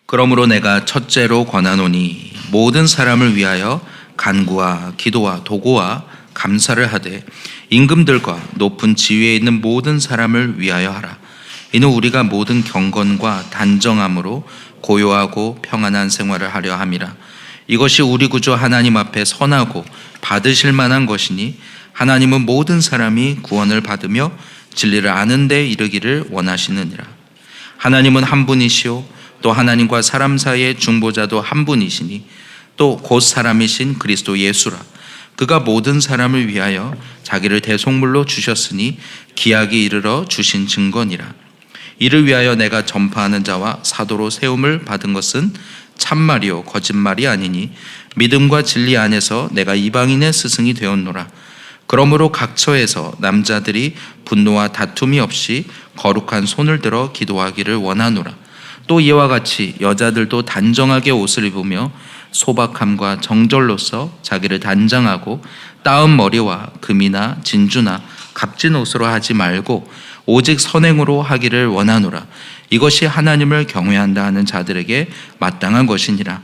그러므로 내가 첫째로 권하노니 모든 사람을 위하여 간구와 기도와 도고와 감사를 하되 임금들과 높은 지위에 있는 모든 사람을 위하여 하라. 이는 우리가 모든 경건과 단정함으로 고요하고 평안한 생활을 하려 함이라. 이것이 우리 구주 하나님 앞에 선하고 받으실 만한 것이니 하나님은 모든 사람이 구원을 받으며 진리를 아는 데 이르기를 원하시느니라. 하나님은 한 분이시요 또 하나님과 사람 사이의 중보자도 한 분이시니 또 곧 사람이신 그리스도 예수라. 그가 모든 사람을 위하여 자기를 대속물로 주셨으니 기약이 이르러 주신 증거니라. 이를 위하여 내가 전파하는 자와 사도로 세움을 받은 것은 참말이요 거짓말이 아니니 믿음과 진리 안에서 내가 이방인의 스승이 되었노라. 그러므로 각처에서 남자들이 분노와 다툼이 없이 거룩한 손을 들어 기도하기를 원하노라. 또 이와 같이 여자들도 단정하게 옷을 입으며 소박함과 정절로서 자기를 단장하고 따은 머리와 금이나 진주나 값진 옷으로 하지 말고 오직 선행으로 하기를 원하노라. 이것이 하나님을 경외한다 하는 자들에게 마땅한 것이니라.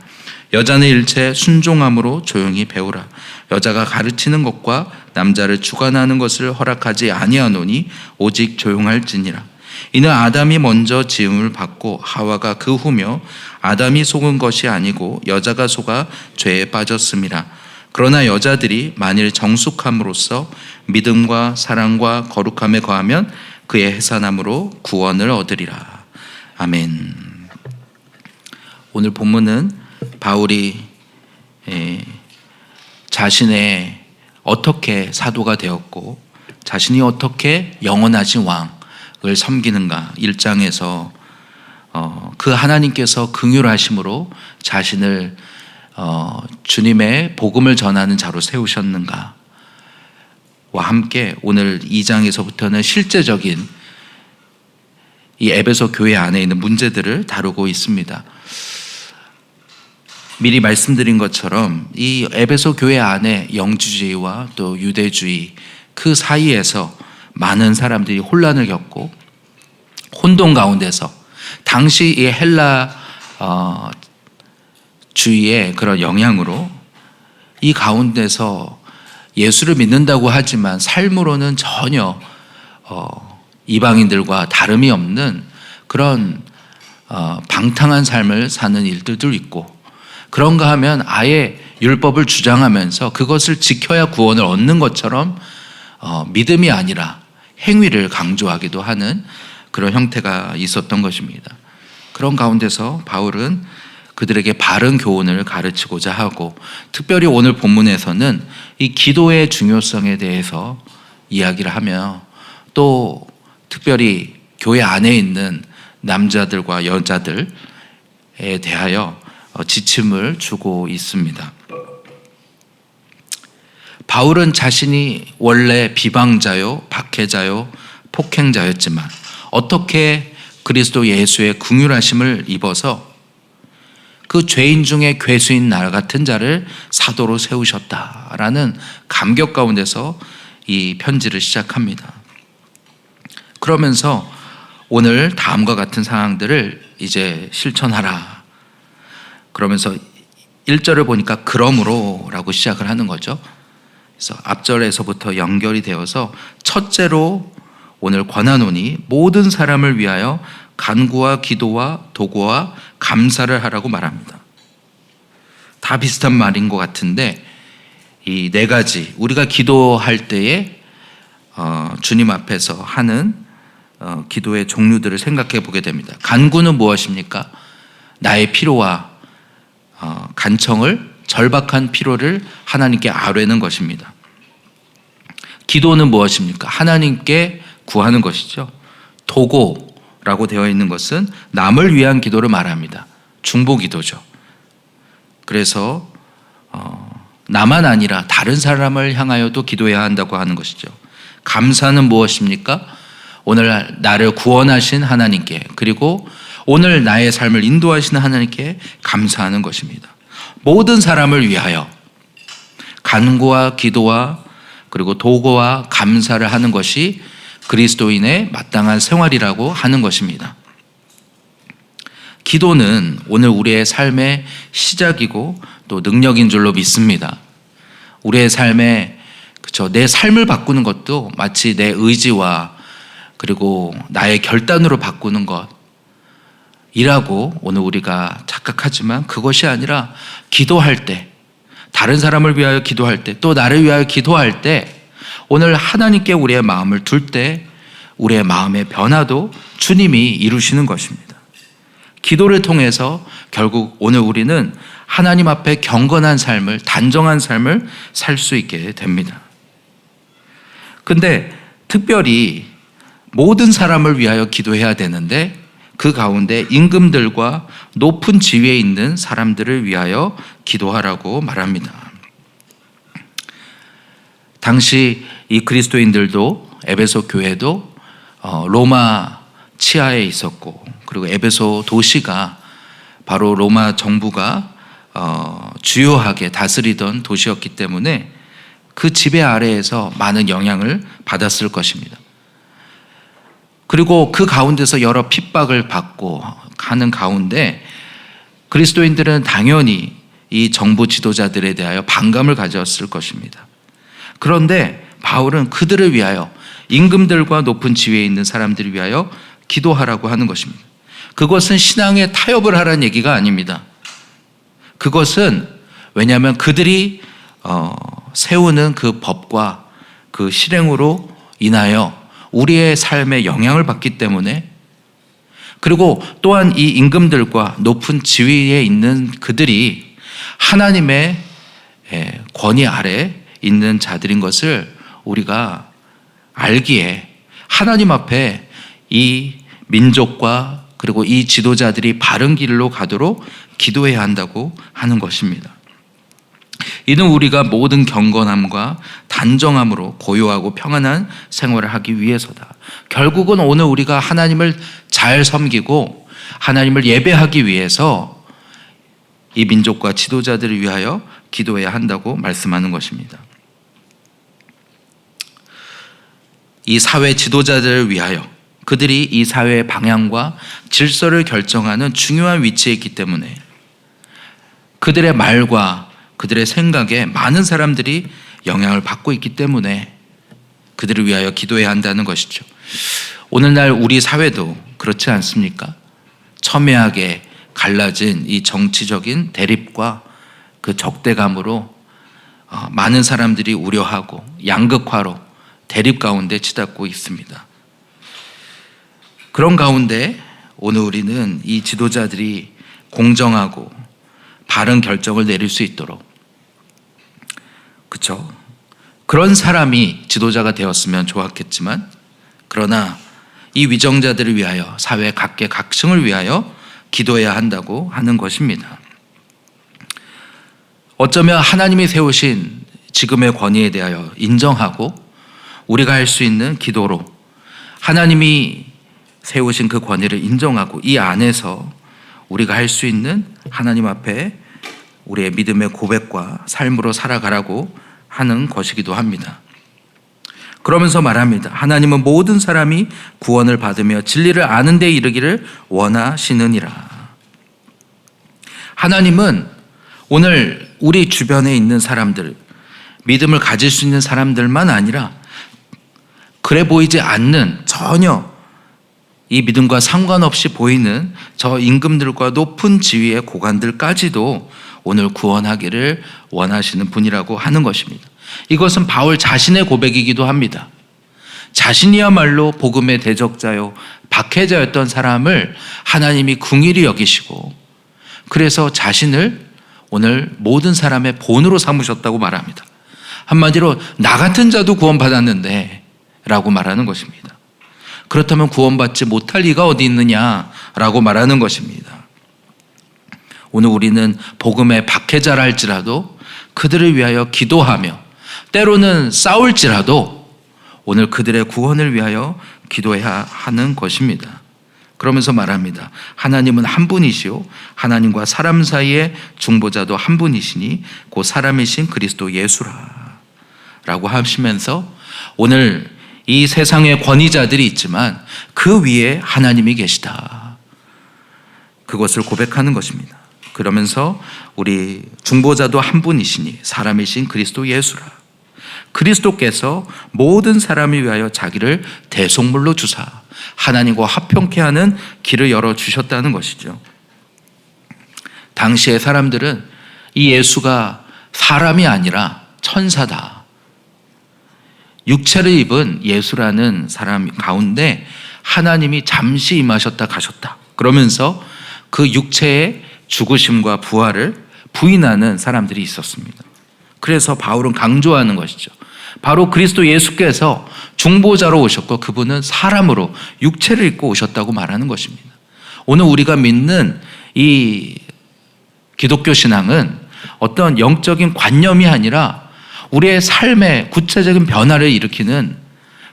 여자는 일체 순종함으로 조용히 배우라. 여자가 가르치는 것과 남자를 주관하는 것을 허락하지 아니하노니 오직 조용할지니라. 이는 아담이 먼저 지음을 받고 하와가 그 후며 아담이 속은 것이 아니고 여자가 속아 죄에 빠졌음이라. 그러나 여자들이 만일 정숙함으로써 믿음과 사랑과 거룩함에 거하면 그의 해산함으로 구원을 얻으리라. 아멘. 오늘 본문은 바울이 자신의 어떻게 사도가 되었고 자신이 어떻게 영원하신 왕을 섬기는가 1장에서 그 하나님께서 긍휼하심으로 자신을 주님의 복음을 전하는 자로 세우셨는가와 함께 오늘 2장에서부터는 실제적인 이 에베소 교회 안에 있는 문제들을 다루고 있습니다. 미리 말씀드린 것처럼 이 에베소 교회 안에 영주주의와 또 유대주의 그 사이에서 많은 사람들이 혼란을 겪고 혼돈 가운데서 당시 이 헬라 주의의 그런 영향으로 이 가운데서 예수를 믿는다고 하지만 삶으로는 전혀 이방인들과 다름이 없는 그런 방탕한 삶을 사는 일들도 있고, 그런가 하면 아예 율법을 주장하면서 그것을 지켜야 구원을 얻는 것처럼 믿음이 아니라 행위를 강조하기도 하는 그런 형태가 있었던 것입니다. 그런 가운데서 바울은 그들에게 바른 교훈을 가르치고자 하고, 특별히 오늘 본문에서는 이 기도의 중요성에 대해서 이야기를 하며 또 특별히 교회 안에 있는 남자들과 여자들에 대하여 지침을 주고 있습니다. 바울은 자신이 원래 비방자요, 박해자요, 폭행자였지만 어떻게 그리스도 예수의 긍휼하심을 입어서 그 죄인 중에 괴수인 나 같은 자를 사도로 세우셨다라는 감격 가운데서 이 편지를 시작합니다. 그러면서 오늘 다음과 같은 상황들을 이제 실천하라. 그러면서 1절을 보니까 그러므로 라고 시작을 하는 거죠. 그래서 앞절에서부터 연결이 되어서 첫째로 오늘 권하노니 모든 사람을 위하여 간구와 기도와 도고와 감사를 하라고 말합니다. 다 비슷한 말인 것 같은데 이 네 가지 우리가 기도할 때에 주님 앞에서 하는 기도의 종류들을 생각해 보게 됩니다. 간구는 무엇입니까? 나의 피로와 간청을, 절박한 피로를 하나님께 아뢰는 것입니다. 기도는 무엇입니까? 하나님께 구하는 것이죠. 도고라고 되어 있는 것은 남을 위한 기도를 말합니다. 중보기도죠. 그래서 나만 아니라 다른 사람을 향하여도 기도해야 한다고 하는 것이죠. 감사는 무엇입니까? 오늘 나를 구원하신 하나님께, 그리고 오늘 나의 삶을 인도하시는 하나님께 감사하는 것입니다. 모든 사람을 위하여 간구와 기도와 그리고 도고와 감사를 하는 것이 그리스도인의 마땅한 생활이라고 하는 것입니다. 기도는 오늘 우리의 삶의 시작이고 또 능력인 줄로 믿습니다. 우리의 삶에 내 삶을 바꾸는 것도 마치 내 의지와 그리고 나의 결단으로 바꾸는 것이라고 오늘 우리가 착각하지만 그것이 아니라 기도할 때, 다른 사람을 위하여 기도할 때, 또 나를 위하여 기도할 때 오늘 하나님께 우리의 마음을 둘 때 우리의 마음의 변화도 주님이 이루시는 것입니다. 기도를 통해서 결국 오늘 우리는 하나님 앞에 경건한 삶을, 단정한 삶을 살 수 있게 됩니다. 근데 특별히 모든 사람을 위하여 기도해야 되는데 그 가운데 임금들과 높은 지위에 있는 사람들을 위하여 기도하라고 말합니다. 당시 이 그리스도인들도 에베소 교회도 로마 치하에 있었고, 그리고 에베소 도시가 바로 로마 정부가 주요하게 다스리던 도시였기 때문에 그 지배 아래에서 많은 영향을 받았을 것입니다. 그리고 그 가운데서 여러 핍박을 받고 가는 가운데 그리스도인들은 당연히 이 정부 지도자들에 대하여 반감을 가졌을 것입니다. 그런데 바울은 그들을 위하여, 임금들과 높은 지위에 있는 사람들을 위하여 기도하라고 하는 것입니다. 그것은 신앙의 타협을 하라는 얘기가 아닙니다. 그것은 왜냐하면 그들이 세우는 그 법과 그 실행으로 인하여 우리의 삶에 영향을 받기 때문에, 그리고 또한 이 임금들과 높은 지위에 있는 그들이 하나님의 권위 아래 있는 자들인 것을 우리가 알기에 하나님 앞에 이 민족과 그리고 이 지도자들이 바른 길로 가도록 기도해야 한다고 하는 것입니다. 이는 우리가 모든 경건함과 단정함으로 고요하고 평안한 생활을 하기 위해서다. 결국은 오늘 우리가 하나님을 잘 섬기고 하나님을 예배하기 위해서 이 민족과 지도자들을 위하여 기도해야 한다고 말씀하는 것입니다. 이 사회 지도자들을 위하여, 그들이 이 사회의 방향과 질서를 결정하는 중요한 위치에 있기 때문에 그들의 말과 그들의 생각에 많은 사람들이 영향을 받고 있기 때문에 그들을 위하여 기도해야 한다는 것이죠. 오늘날 우리 사회도 그렇지 않습니까? 첨예하게 갈라진 이 정치적인 대립과 그 적대감으로 많은 사람들이 우려하고 양극화로 대립 가운데 치닫고 있습니다. 그런 가운데 오늘 우리는 이 지도자들이 공정하고 바른 결정을 내릴 수 있도록, 그렇죠? 그런 사람이 지도자가 되었으면 좋았겠지만, 그러나 이 위정자들을 위하여, 사회 각계 각층을 위하여 기도해야 한다고 하는 것입니다. 어쩌면 하나님이 세우신 지금의 권위에 대하여 인정하고 우리가 할 수 있는 기도로 하나님이 세우신 그 권위를 인정하고 이 안에서 우리가 할 수 있는 하나님 앞에 우리의 믿음의 고백과 삶으로 살아가라고 하는 것이기도 합니다. 그러면서 말합니다. 하나님은 모든 사람이 구원을 받으며 진리를 아는 데 이르기를 원하시느니라. 하나님은 오늘 우리 주변에 있는 사람들, 믿음을 가질 수 있는 사람들만 아니라 그래 보이지 않는, 전혀 이 믿음과 상관없이 보이는 저 임금들과 높은 지위의 고관들까지도 오늘 구원하기를 원하시는 분이라고 하는 것입니다. 이것은 바울 자신의 고백이기도 합니다. 자신이야말로 복음의 대적자요 박해자였던 사람을 하나님이 긍휼히 여기시고, 그래서 자신을 오늘 모든 사람의 본으로 삼으셨다고 말합니다. 한마디로 나 같은 자도 구원받았는데 라고 말하는 것입니다. 그렇다면 구원받지 못할 리가 어디 있느냐라고 말하는 것입니다. 오늘 우리는 복음의 박해자라 할지라도 그들을 위하여 기도하며, 때로는 싸울지라도 오늘 그들의 구원을 위하여 기도해야 하는 것입니다. 그러면서 말합니다. 하나님은 한 분이시오 하나님과 사람 사이의 중보자도 한 분이시니 곧 사람이신 그리스도 예수라 라고 하시면서 오늘 이 세상에 권위자들이 있지만 그 위에 하나님이 계시다. 그것을 고백하는 것입니다. 그러면서 우리 중보자도 한 분이시니 사람이신 그리스도 예수라. 그리스도께서 모든 사람을 위하여 자기를 대속물로 주사 하나님과 화평케 하는 길을 열어주셨다는 것이죠. 당시의 사람들은 이 예수가 사람이 아니라 천사다. 육체를 입은 예수라는 사람 가운데 하나님이 잠시 임하셨다 가셨다. 그러면서 그 육체의 죽으심과 부활을 부인하는 사람들이 있었습니다. 그래서 바울은 강조하는 것이죠. 바로 그리스도 예수께서 중보자로 오셨고 그분은 사람으로 육체를 입고 오셨다고 말하는 것입니다. 오늘 우리가 믿는 이 기독교 신앙은 어떤 영적인 관념이 아니라 우리의 삶의 구체적인 변화를 일으키는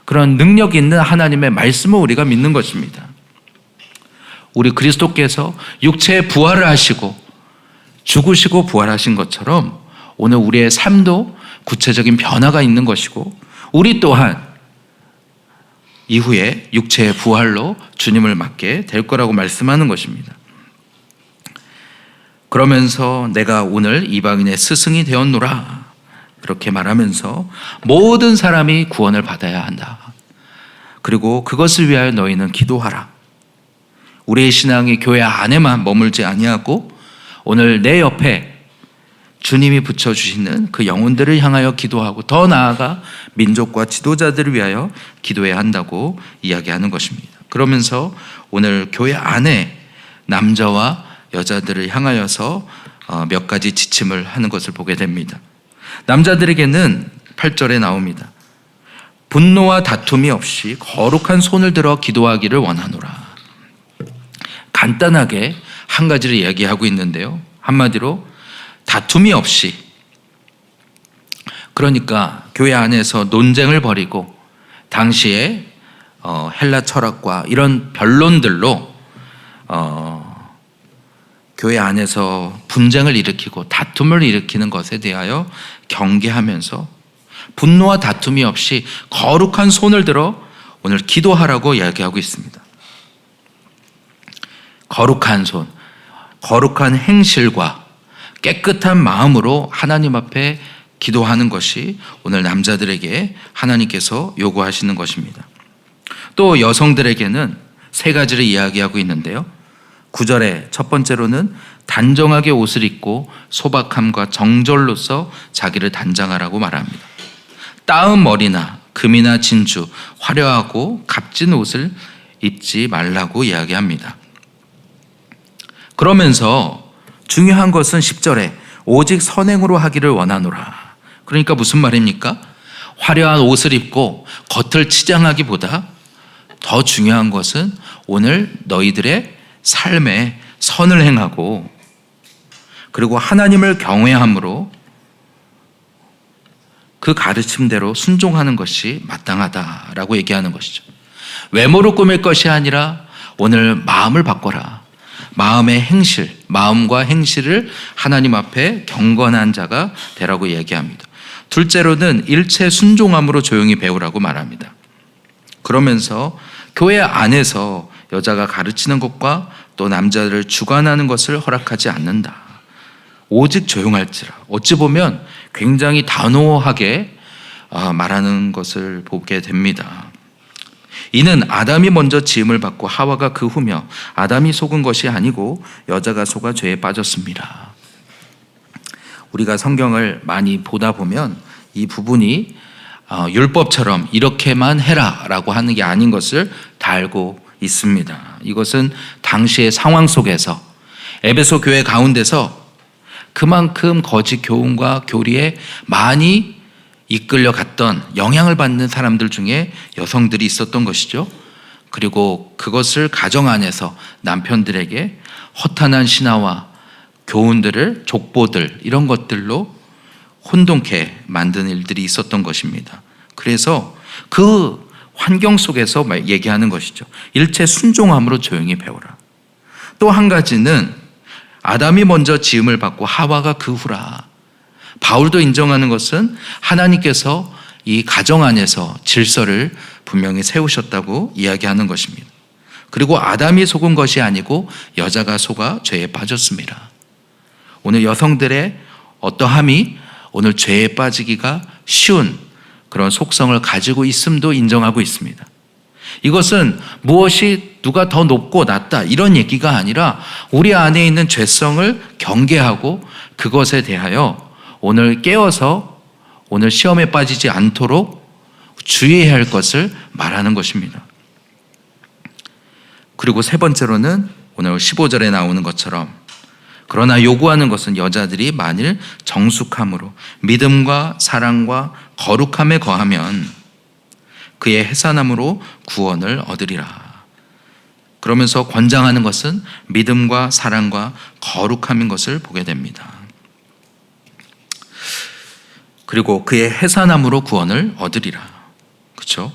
그런 능력 있는 하나님의 말씀을 우리가 믿는 것입니다. 우리 그리스도께서 육체의 부활을 하시고 죽으시고 부활하신 것처럼 오늘 우리의 삶도 구체적인 변화가 있는 것이고 우리 또한 이후에 육체의 부활로 주님을 맞게 될 거라고 말씀하는 것입니다. 그러면서 내가 오늘 이방인의 스승이 되었노라 그렇게 말하면서 모든 사람이 구원을 받아야 한다. 그리고 그것을 위하여 너희는 기도하라. 우리의 신앙이 교회 안에만 머물지 아니하고 오늘 내 옆에 주님이 붙여주시는 그 영혼들을 향하여 기도하고 더 나아가 민족과 지도자들을 위하여 기도해야 한다고 이야기하는 것입니다. 그러면서 오늘 교회 안에 남자와 여자들을 향하여서 몇 가지 지침을 하는 것을 보게 됩니다. 남자들에게는 8절에 나옵니다. 분노와 다툼이 없이 거룩한 손을 들어 기도하기를 원하노라. 간단하게 한 가지를 이야기하고 있는데요. 한마디로 다툼이 없이, 그러니까 교회 안에서 논쟁을 벌이고 당시에 헬라 철학과 이런 변론들로 교회 안에서 분쟁을 일으키고 다툼을 일으키는 것에 대하여 경계하면서 분노와 다툼이 없이 거룩한 손을 들어 오늘 기도하라고 이야기하고 있습니다. 거룩한 손, 거룩한 행실과 깨끗한 마음으로 하나님 앞에 기도하는 것이 오늘 남자들에게 하나님께서 요구하시는 것입니다. 또 여성들에게는 세 가지를 이야기하고 있는데요. 9절에 첫 번째로는 단정하게 옷을 입고 소박함과 정절로서 자기를 단장하라고 말합니다. 따은 머리나 금이나 진주, 화려하고 값진 옷을 입지 말라고 이야기합니다. 그러면서 중요한 것은 10절에 오직 선행으로 하기를 원하노라. 그러니까 무슨 말입니까? 화려한 옷을 입고 겉을 치장하기보다 더 중요한 것은 오늘 너희들의 삶에 선을 행하고 그리고 하나님을 경외함으로 그 가르침대로 순종하는 것이 마땅하다라고 얘기하는 것이죠. 외모로 꾸밀 것이 아니라 오늘 마음을 바꿔라. 마음의 행실, 마음과 행실을 하나님 앞에 경건한 자가 되라고 얘기합니다. 둘째로는 일체 순종함으로 조용히 배우라고 말합니다. 그러면서 교회 안에서 여자가 가르치는 것과 또 남자를 주관하는 것을 허락하지 않는다. 오직 조용할지라. 어찌 보면 굉장히 단호하게 말하는 것을 보게 됩니다. 이는 아담이 먼저 지음을 받고 하와가 그 후며 아담이 속은 것이 아니고 여자가 속아 죄에 빠졌습니다. 우리가 성경을 많이 보다 보면 이 부분이 율법처럼 이렇게만 해라라고 하는 게 아닌 것을 다 알고 있습니다. 이것은 당시의 상황 속에서 에베소 교회 가운데서 그만큼 거짓 교훈과 교리에 많이 이끌려갔던 영향을 받는 사람들 중에 여성들이 있었던 것이죠. 그리고 그것을 가정 안에서 남편들에게 허탄한 신화와 교훈들을 족보들 이런 것들로 혼동케 만드는 일들이 있었던 것입니다. 그래서 그 환경 속에서 얘기하는 것이죠. 일체 순종함으로 조용히 배우라. 또 한 가지는 아담이 먼저 지음을 받고 하와가 그 후라. 바울도 인정하는 것은 하나님께서 이 가정 안에서 질서를 분명히 세우셨다고 이야기하는 것입니다. 그리고 아담이 속은 것이 아니고 여자가 속아 죄에 빠졌습니다. 오늘 여성들의 어떠함이 오늘 죄에 빠지기가 쉬운 그런 속성을 가지고 있음도 인정하고 있습니다. 이것은 무엇이 누가 더 높고 낮다 이런 얘기가 아니라 우리 안에 있는 죄성을 경계하고 그것에 대하여 오늘 깨어서 오늘 시험에 빠지지 않도록 주의해야 할 것을 말하는 것입니다. 그리고 세 번째로는 오늘 15절에 나오는 것처럼 그러나 요구하는 것은 여자들이 만일 정숙함으로 믿음과 사랑과 거룩함에 거하면 그의 해산함으로 구원을 얻으리라. 그러면서 권장하는 것은 믿음과 사랑과 거룩함인 것을 보게 됩니다. 그리고 그의 해산함으로 구원을 얻으리라. 그렇죠?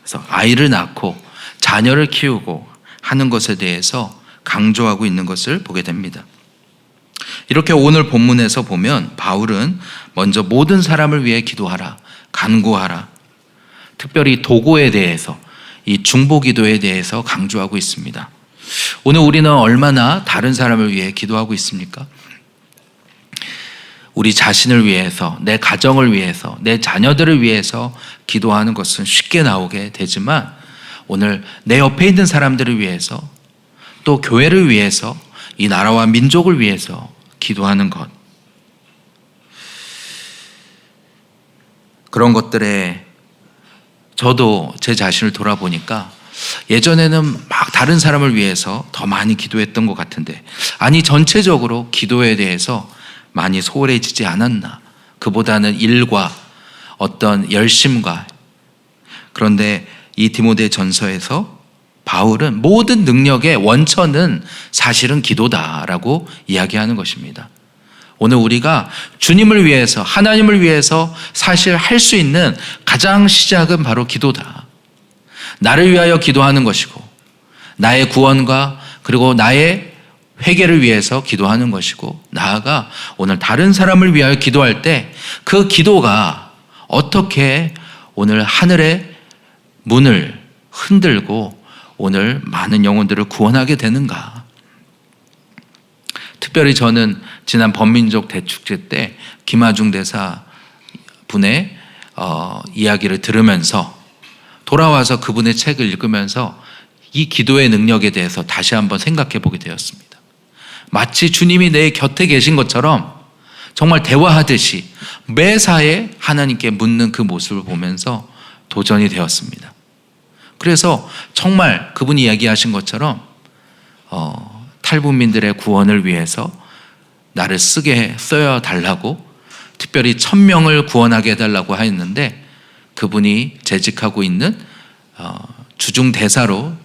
그래서 아이를 낳고 자녀를 키우고 하는 것에 대해서 강조하고 있는 것을 보게 됩니다. 이렇게 오늘 본문에서 보면 바울은 먼저 모든 사람을 위해 기도하라, 간구하라, 특별히 도고에 대해서 이 중보기도에 대해서 강조하고 있습니다. 오늘 우리는 얼마나 다른 사람을 위해 기도하고 있습니까? 우리 자신을 위해서, 내 가정을 위해서, 내 자녀들을 위해서 기도하는 것은 쉽게 나오게 되지만 오늘 내 옆에 있는 사람들을 위해서 또 교회를 위해서 이 나라와 민족을 위해서 기도하는 것, 그런 것들에 저도 제 자신을 돌아보니까 예전에는 막 다른 사람을 위해서 더 많이 기도했던 것 같은데 아니 전체적으로 기도에 대해서 많이 소홀해지지 않았나. 그보다는 일과 어떤 열심과. 그런데 이 디모데 전서에서 바울은 모든 능력의 원천은 사실은 기도다라고 이야기하는 것입니다. 오늘 우리가 주님을 위해서, 하나님을 위해서 사실 할 수 있는 가장 시작은 바로 기도다. 나를 위하여 기도하는 것이고 나의 구원과 그리고 나의 회개를 위해서 기도하는 것이고 나아가 오늘 다른 사람을 위하여 기도할 때 그 기도가 어떻게 오늘 하늘의 문을 흔들고 오늘 많은 영혼들을 구원하게 되는가. 특별히 저는 지난 범민족 대축제 때 김하중 대사 분의 이야기를 들으면서 돌아와서 그분의 책을 읽으면서 이 기도의 능력에 대해서 다시 한번 생각해 보게 되었습니다. 마치 주님이 내 곁에 계신 것처럼 정말 대화하듯이 매사에 하나님께 묻는 그 모습을 보면서 도전이 되었습니다. 그래서 정말 그분이 이야기하신 것처럼 탈북민들의 구원을 위해서 나를 써야 달라고 특별히 1000명을 구원하게 해달라고 하였는데 그분이 재직하고 있는 주중대사로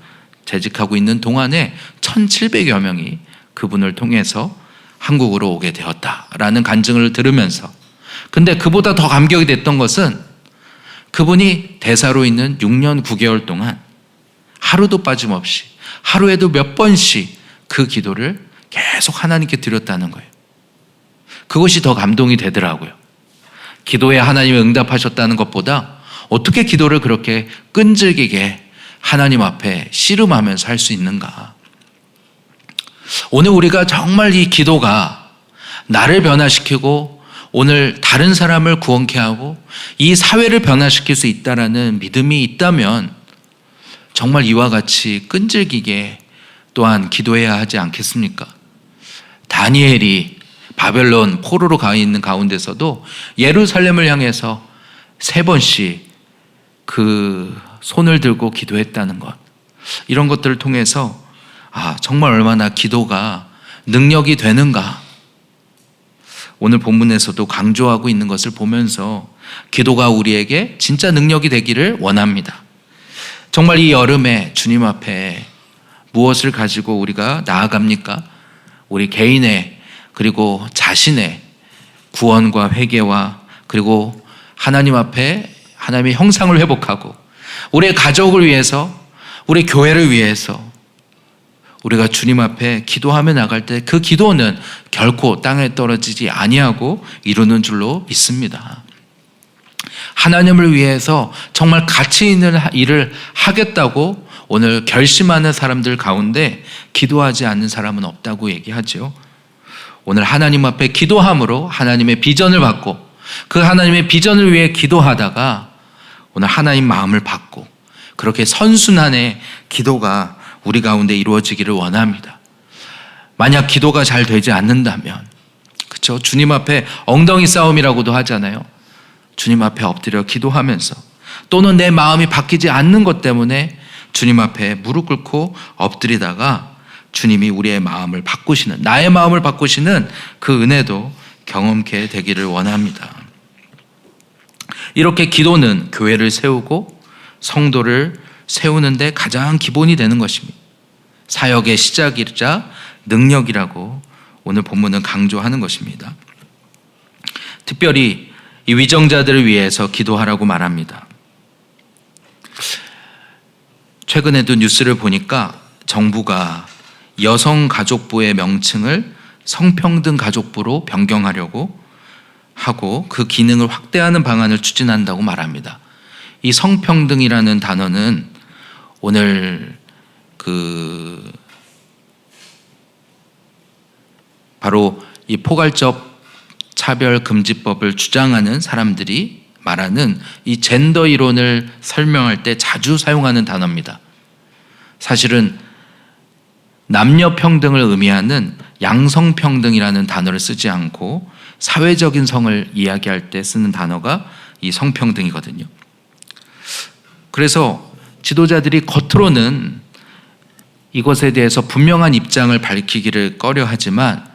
재직하고 있는 동안에 1700여 명이 그분을 통해서 한국으로 오게 되었다라는 간증을 들으면서 근데 그보다 더 감격이 됐던 것은 그분이 대사로 있는 6년 9개월 동안 하루도 빠짐없이 하루에도 몇 번씩 그 기도를 계속 하나님께 드렸다는 거예요. 그것이 더 감동이 되더라고요. 기도에 하나님이 응답하셨다는 것보다 어떻게 기도를 그렇게 끈질기게 하나님 앞에 씨름하면서 할 수 있는가. 오늘 우리가 정말 이 기도가 나를 변화시키고 오늘 다른 사람을 구원케 하고 이 사회를 변화시킬 수 있다는 믿음이 있다면 정말 이와 같이 끈질기게 또한 기도해야 하지 않겠습니까? 다니엘이 바벨론 포로로 가 있는 가운데서도 예루살렘을 향해서 3번씩 그 손을 들고 기도했다는 것, 이런 것들을 통해서 정말 얼마나 기도가 능력이 되는가. 오늘 본문에서도 강조하고 있는 것을 보면서 기도가 우리에게 진짜 능력이 되기를 원합니다. 정말 이 여름에 주님 앞에 무엇을 가지고 우리가 나아갑니까? 우리 개인의 그리고 자신의 구원과 회개와 그리고 하나님 앞에 하나님의 형상을 회복하고 우리의 가족을 위해서 우리 교회를 위해서 우리가 주님 앞에 기도하며 나갈 때 그 기도는 결코 땅에 떨어지지 아니하고 이루는 줄로 믿습니다. 하나님을 위해서 정말 가치 있는 일을 하겠다고 오늘 결심하는 사람들 가운데 기도하지 않는 사람은 없다고 얘기하죠. 오늘 하나님 앞에 기도함으로 하나님의 비전을 받고 그 하나님의 비전을 위해 기도하다가 오늘 하나님 마음을 받고 그렇게 선순환의 기도가 우리 가운데 이루어지기를 원합니다. 만약 기도가 잘 되지 않는다면, 그렇죠? 주님 앞에 엉덩이 싸움이라고도 하잖아요. 주님 앞에 엎드려 기도하면서 또는 내 마음이 바뀌지 않는 것 때문에 주님 앞에 무릎 꿇고 엎드리다가 주님이 우리의 마음을 바꾸시는, 나의 마음을 바꾸시는 그 은혜도 경험케 되기를 원합니다. 이렇게 기도는 교회를 세우고 성도를 세우는데 가장 기본이 되는 것입니다. 사역의 시작이자 능력이라고 오늘 본문은 강조하는 것입니다. 특별히 이 위정자들을 위해서 기도하라고 말합니다. 최근에도 뉴스를 보니까 정부가 여성가족부의 명칭을 성평등가족부로 변경하려고 하고 그 기능을 확대하는 방안을 추진한다고 말합니다. 이 성평등이라는 단어는 오늘 바로 이 포괄적 차별금지법을 주장하는 사람들이 말하는 이 젠더 이론을 설명할 때 자주 사용하는 단어입니다. 사실은 남녀 평등을 의미하는 양성평등이라는 단어를 쓰지 않고 사회적인 성을 이야기할 때 쓰는 단어가 이 성평등이거든요. 그래서 지도자들이 겉으로는 이것에 대해서 분명한 입장을 밝히기를 꺼려하지만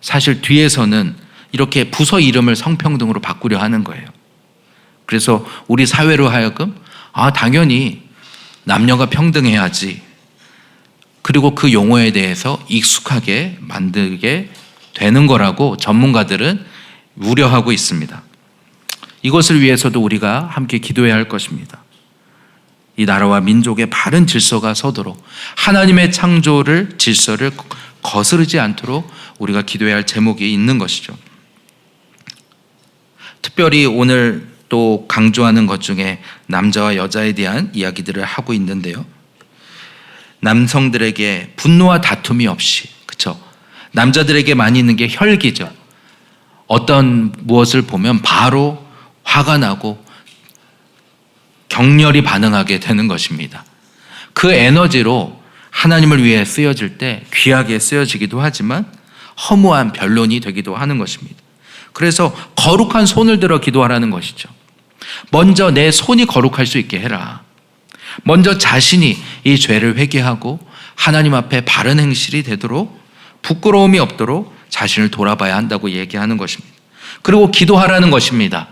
사실 뒤에서는 이렇게 부서 이름을 성평등으로 바꾸려 하는 거예요. 그래서 우리 사회로 하여금 당연히 남녀가 평등해야지, 그리고 그 용어에 대해서 익숙하게 만들게 되는 거라고 전문가들은 우려하고 있습니다. 이것을 위해서도 우리가 함께 기도해야 할 것입니다. 이 나라와 민족의 바른 질서가 서도록 하나님의 창조를 질서를 거스르지 않도록 우리가 기도해야 할 제목이 있는 것이죠. 특별히 오늘 또 강조하는 것 중에 남자와 여자에 대한 이야기들을 하고 있는데요. 남성들에게 분노와 다툼이 없이, 그렇죠? 남자들에게 많이 있는 게 혈기죠. 어떤 무엇을 보면 바로 화가 나고 격렬히 반응하게 되는 것입니다. 그 에너지로 하나님을 위해 쓰여질 때 귀하게 쓰여지기도 하지만 허무한 변론이 되기도 하는 것입니다. 그래서 거룩한 손을 들어 기도하라는 것이죠. 먼저 내 손이 거룩할 수 있게 해라. 먼저 자신이 이 죄를 회개하고 하나님 앞에 바른 행실이 되도록, 부끄러움이 없도록 자신을 돌아봐야 한다고 얘기하는 것입니다. 그리고 기도하라는 것입니다.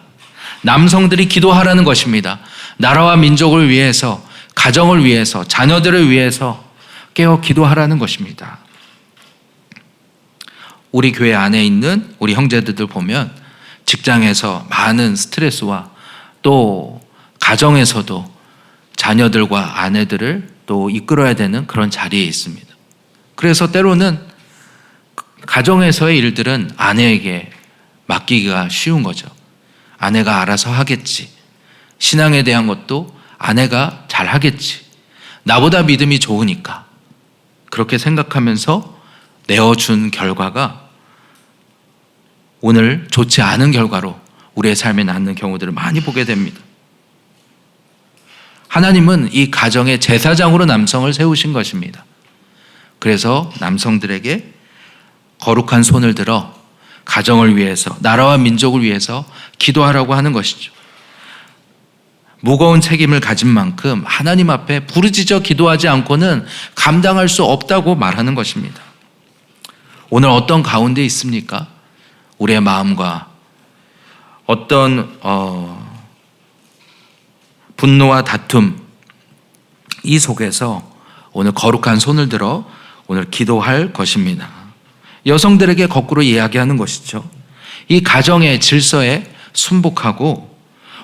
남성들이 기도하라는 것입니다. 나라와 민족을 위해서, 가정을 위해서, 자녀들을 위해서 깨어 기도하라는 것입니다. 우리 교회 안에 있는 우리 형제들을 보면 직장에서 많은 스트레스와 또 가정에서도 자녀들과 아내들을 또 이끌어야 되는 그런 자리에 있습니다. 그래서 때로는 가정에서의 일들은 아내에게 맡기기가 쉬운 거죠. 아내가 알아서 하겠지. 신앙에 대한 것도 아내가 잘 하겠지. 나보다 믿음이 좋으니까. 그렇게 생각하면서 내어준 결과가 오늘 좋지 않은 결과로 우리의 삶에 낳는 경우들을 많이 보게 됩니다. 하나님은 이 가정의 제사장으로 남성을 세우신 것입니다. 그래서 남성들에게 거룩한 손을 들어 가정을 위해서, 나라와 민족을 위해서 기도하라고 하는 것이죠. 무거운 책임을 가진 만큼 하나님 앞에 부르짖어 기도하지 않고는 감당할 수 없다고 말하는 것입니다. 오늘 어떤 가운데 있습니까? 우리의 마음과 어떤 분노와 다툼, 이 속에서 오늘 거룩한 손을 들어 오늘 기도할 것입니다. 여성들에게 거꾸로 이야기하는 것이죠. 이 가정의 질서에 순복하고,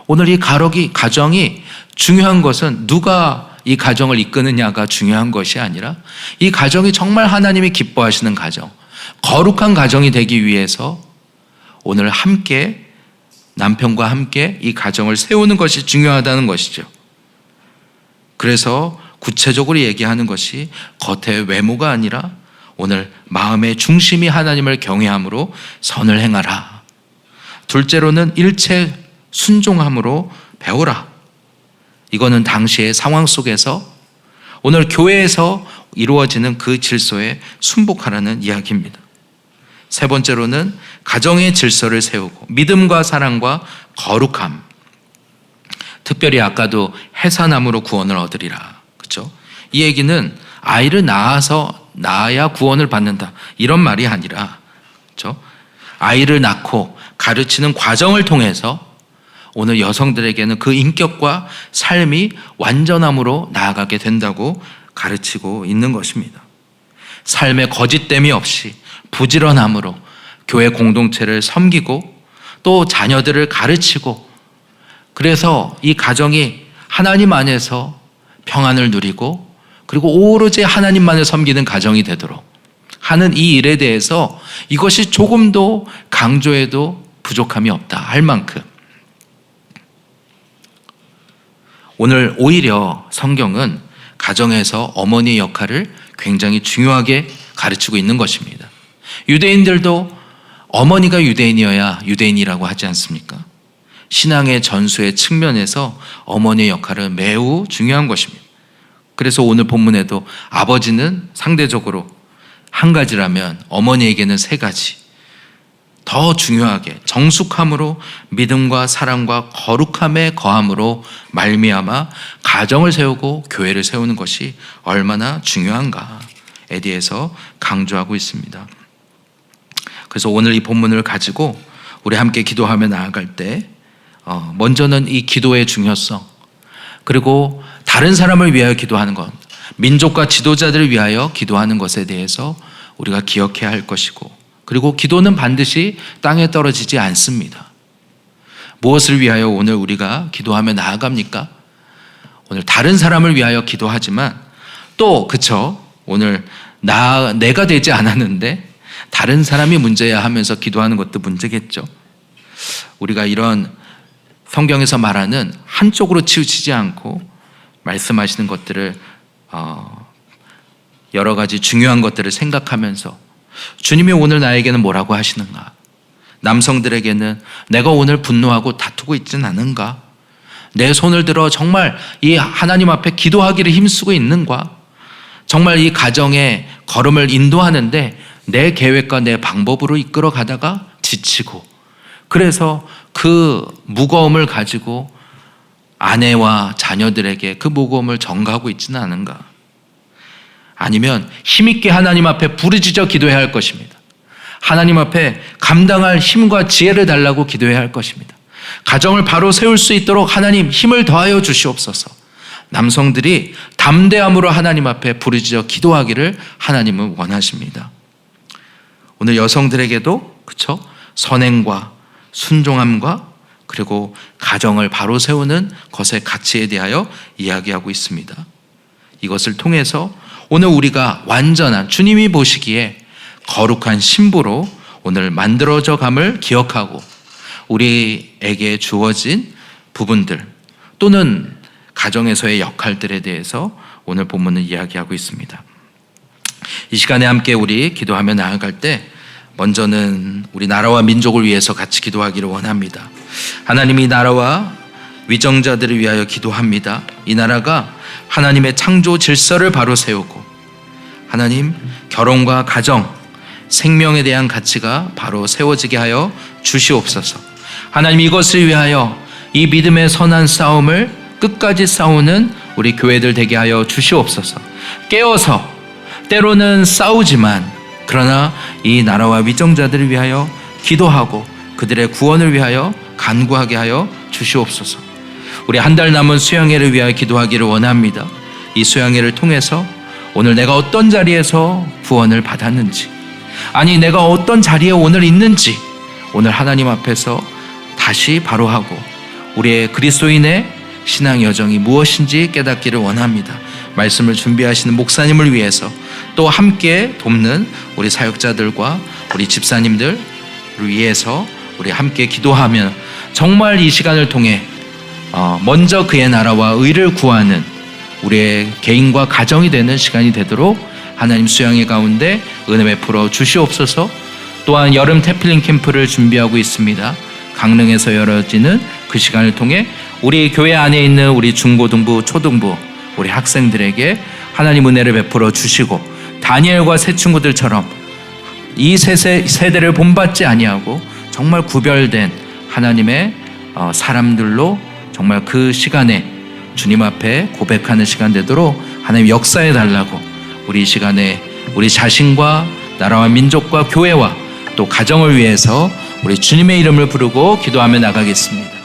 오늘 이 가정이 중요한 것은 누가 이 가정을 이끄느냐가 중요한 것이 아니라 이 가정이 정말 하나님이 기뻐하시는 가정, 거룩한 가정이 되기 위해서 오늘 함께, 남편과 함께 이 가정을 세우는 것이 중요하다는 것이죠. 그래서 구체적으로 얘기하는 것이 겉의 외모가 아니라 오늘 마음의 중심이 하나님을 경외함으로 선을 행하라. 둘째로는 일체 순종함으로 배우라. 이거는 당시의 상황 속에서 오늘 교회에서 이루어지는 그 질서에 순복하라는 이야기입니다. 세 번째로는 가정의 질서를 세우고 믿음과 사랑과 거룩함. 특별히 아까도 해산함으로 구원을 얻으리라. 그렇죠? 이 얘기는 아이를 낳아야 구원을 받는다. 이런 말이 아니라, 그렇죠? 아이를 낳고 가르치는 과정을 통해서 오늘 여성들에게는 그 인격과 삶이 완전함으로 나아가게 된다고 가르치고 있는 것입니다. 삶의 거짓됨이 없이 부지런함으로 교회 공동체를 섬기고 또 자녀들을 가르치고, 그래서 이 가정이 하나님 안에서 평안을 누리고 그리고 오로지 하나님만을 섬기는 가정이 되도록 하는 이 일에 대해서 이것이 조금도 강조해도 부족함이 없다 할 만큼 오늘 오히려 성경은 가정에서 어머니의 역할을 굉장히 중요하게 가르치고 있는 것입니다. 유대인들도 어머니가 유대인이어야 유대인이라고 하지 않습니까? 신앙의 전수의 측면에서 어머니의 역할은 매우 중요한 것입니다. 그래서 오늘 본문에도 아버지는 상대적으로 한 가지라면 어머니에게는 세 가지, 더 중요하게 정숙함으로 믿음과 사랑과 거룩함에 거함으로 말미암아 가정을 세우고 교회를 세우는 것이 얼마나 중요한가에 대해서 강조하고 있습니다. 그래서 오늘 이 본문을 가지고 우리 함께 기도하며 나아갈 때 먼저는 이 기도의 중요성, 그리고 다른 사람을 위하여 기도하는 것, 민족과 지도자들을 위하여 기도하는 것에 대해서 우리가 기억해야 할 것이고, 그리고 기도는 반드시 땅에 떨어지지 않습니다. 무엇을 위하여 오늘 우리가 기도하며 나아갑니까? 오늘 다른 사람을 위하여 기도하지만 또 그쵸, 오늘 내가 되지 않았는데 다른 사람이 문제야 하면서 기도하는 것도 문제겠죠. 우리가 이런 성경에서 말하는 한쪽으로 치우치지 않고 말씀하시는 것들을 여러 가지 중요한 것들을 생각하면서 주님이 오늘 나에게는 뭐라고 하시는가? 남성들에게는 내가 오늘 분노하고 다투고 있진 않은가? 내 손을 들어 정말 이 하나님 앞에 기도하기를 힘쓰고 있는가? 정말 이 가정의 걸음을 인도하는데 내 계획과 내 방법으로 이끌어 가다가 지치고, 그래서 그 무거움을 가지고 아내와 자녀들에게 그 무거움을 전가하고 있지는 않은가? 아니면 힘있게 하나님 앞에 부르짖어 기도해야 할 것입니다. 하나님 앞에 감당할 힘과 지혜를 달라고 기도해야 할 것입니다. 가정을 바로 세울 수 있도록 하나님 힘을 더하여 주시옵소서. 남성들이 담대함으로 하나님 앞에 부르짖어 기도하기를 하나님은 원하십니다. 오늘 여성들에게도 그쵸? 선행과 순종함과 그리고 가정을 바로 세우는 것의 가치에 대하여 이야기하고 있습니다. 이것을 통해서 오늘 우리가 완전한 주님이 보시기에 거룩한 신부로 오늘 만들어져 감을 기억하고 우리에게 주어진 부분들 또는 가정에서의 역할들에 대해서 오늘 본문은 이야기하고 있습니다. 이 시간에 함께 우리 기도하며 나아갈 때 먼저는 우리 나라와 민족을 위해서 같이 기도하기를 원합니다. 하나님이 나라와 위정자들을 위하여 기도합니다. 이 나라가 하나님의 창조 질서를 바로 세우고 하나님 결혼과 가정, 생명에 대한 가치가 바로 세워지게 하여 주시옵소서. 하나님 이것을 위하여 이 믿음의 선한 싸움을 끝까지 싸우는 우리 교회들 되게 하여 주시옵소서. 깨어서 때로는 싸우지만 그러나 이 나라와 위정자들을 위하여 기도하고 그들의 구원을 위하여 간구하게 하여 주시옵소서. 우리 한 달 남은 수양회를 위하여 기도하기를 원합니다. 이 수양회를 통해서 오늘 내가 어떤 자리에서 구원을 받았는지, 아니 내가 어떤 자리에 오늘 있는지 오늘 하나님 앞에서 다시 바로하고 우리의 그리스도인의 신앙 여정이 무엇인지 깨닫기를 원합니다. 말씀을 준비하시는 목사님을 위해서 또 함께 돕는 우리 사역자들과 우리 집사님들을 위해서 우리 함께 기도하며 정말 이 시간을 통해 먼저 그의 나라와 의를 구하는 우리의 개인과 가정이 되는 시간이 되도록 하나님 수양의 가운데 은혜 베풀어 주시옵소서. 또한 여름 태필링 캠프를 준비하고 있습니다. 강릉에서 열어지는 그 시간을 통해 우리 교회 안에 있는 우리 중고등부, 초등부, 우리 학생들에게 하나님 은혜를 베풀어 주시고 다니엘과 새 친구들처럼 이 세대를 본받지 아니하고 정말 구별된 하나님의 사람들로 정말 그 시간에 주님 앞에 고백하는 시간 되도록 하나님 역사해 달라고 우리 시간에 우리 자신과 나라와 민족과 교회와 또 가정을 위해서 우리 주님의 이름을 부르고 기도하며 나가겠습니다.